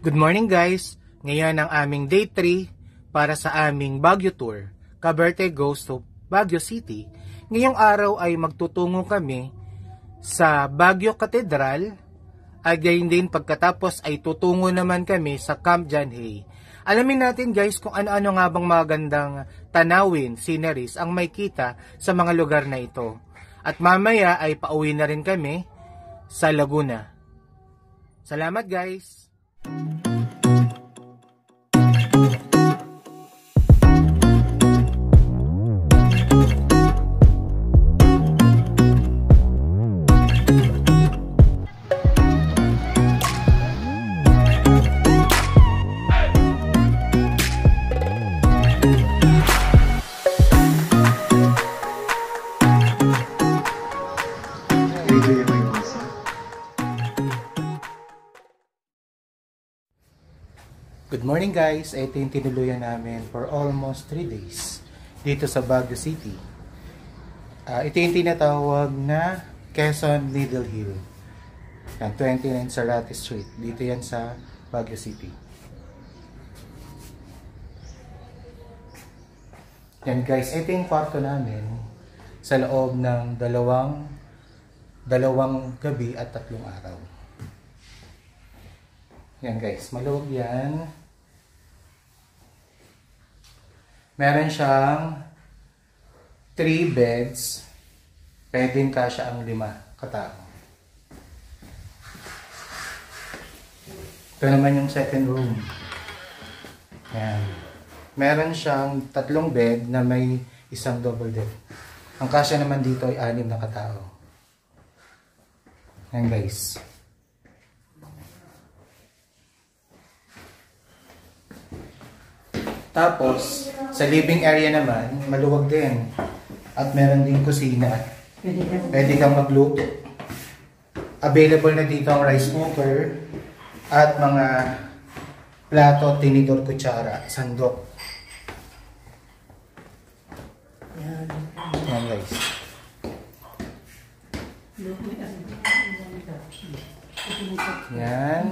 Good morning guys! Ngayon ang aming day 3 para sa aming Baguio tour. Cavite goes to Baguio City. Ngayong araw ay magtutungo kami sa Baguio Cathedral at gayon din pagkatapos ay tutungo naman kami sa Camp John Hay. Alamin natin guys kung ano-ano nga bang magandang tanawin, sceneries ang may kita sa mga lugar na ito. At mamaya ay pauwi na rin kami sa Laguna. Salamat guys! Good morning guys! Ito yung tinuluyan namin for almost 3 days dito sa Baguio City. Ito yung tinatawag na Quezon Middle Hill. 29 Sarate Street. Dito yan sa Baguio City. Yan guys, ito yung kwarto namin sa loob ng dalawang gabi at 3 araw. Yan guys, maluwag yan. Meron siyang 3 beds. Pwedeng kasya ang 5 katao. Ito naman yung second room. Yan. Meron siyang 3 bed na may isang double bed. Ang kasya naman dito ay 6 na katao. Yan guys. Tapos, sa living area naman, maluwag din. At meron din kusina. Pwede kang magluto. Available na dito ang rice cooker at mga plato, tinidor, kutsara, sandok. Yan guys. Yan.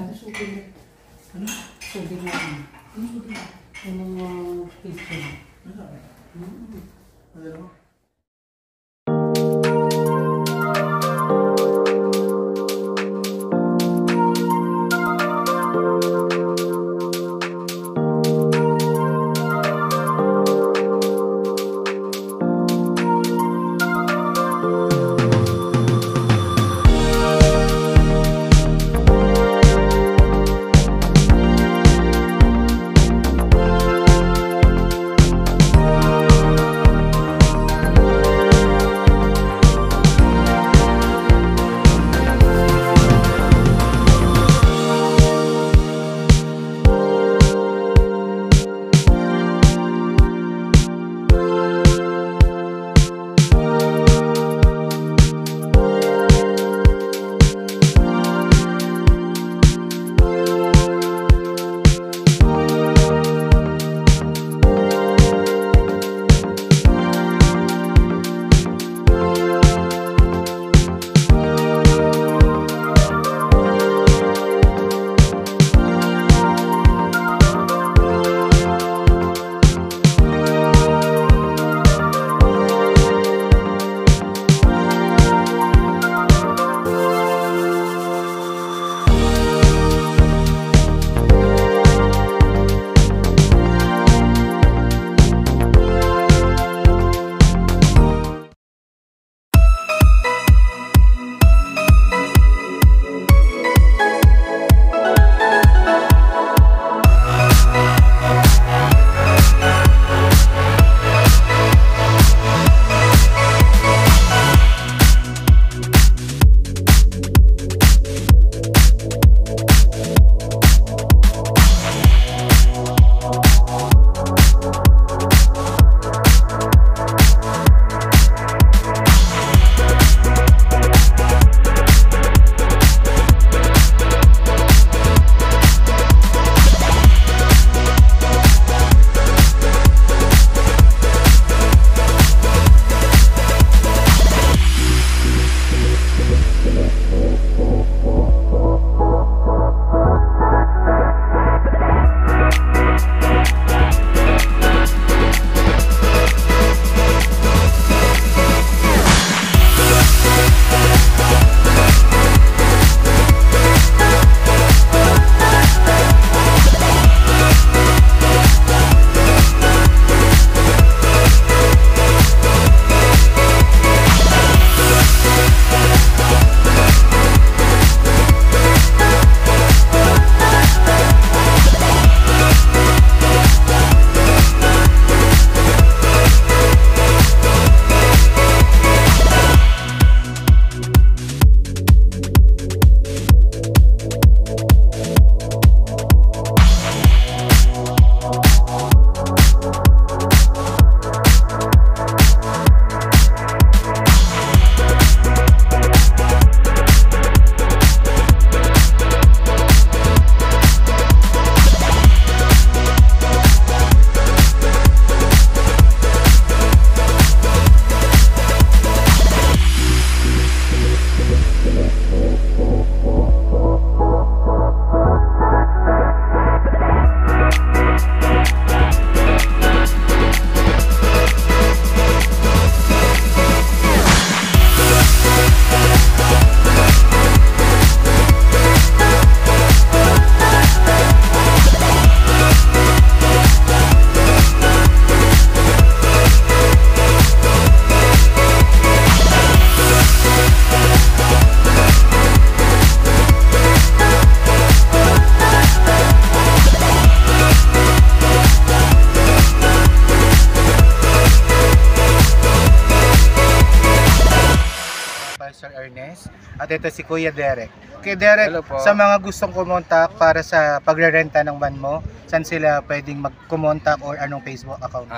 Gomez. At ito si Kuya Derek. Kuya Derek, Hello po. sa mga gustong kumontak para sa pagrerenta ng van mo, saan sila pwedeng mag-kumontak or anong Facebook account?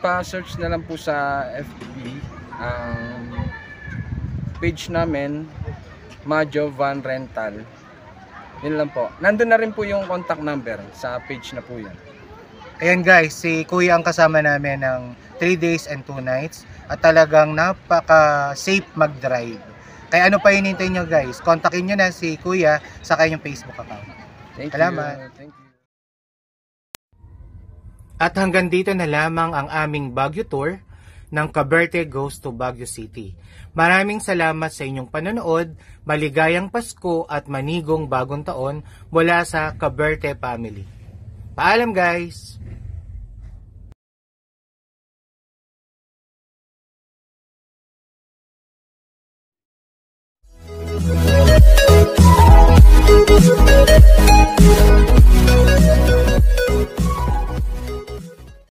Pa-search na lang po sa FB ang page namin, Majo Van Rental. Yun lang po. Nandun na rin po yung contact number sa page na po yan. Ayan guys, si Kuya ang kasama namin ng 3 days and 2 nights at talagang napaka-safe mag-drive. Kaya ano pa hinintay nyo guys? Kontakin nyo na si Kuya sa kanyang Facebook account. Salamat. Thank you. At hanggang dito na lamang ang aming Baguio Tour ng Cavite Goes to Baguio City. Maraming salamat sa inyong panonood, maligayang Pasko at manigong bagong taon mula sa Cavite family. Paalam guys!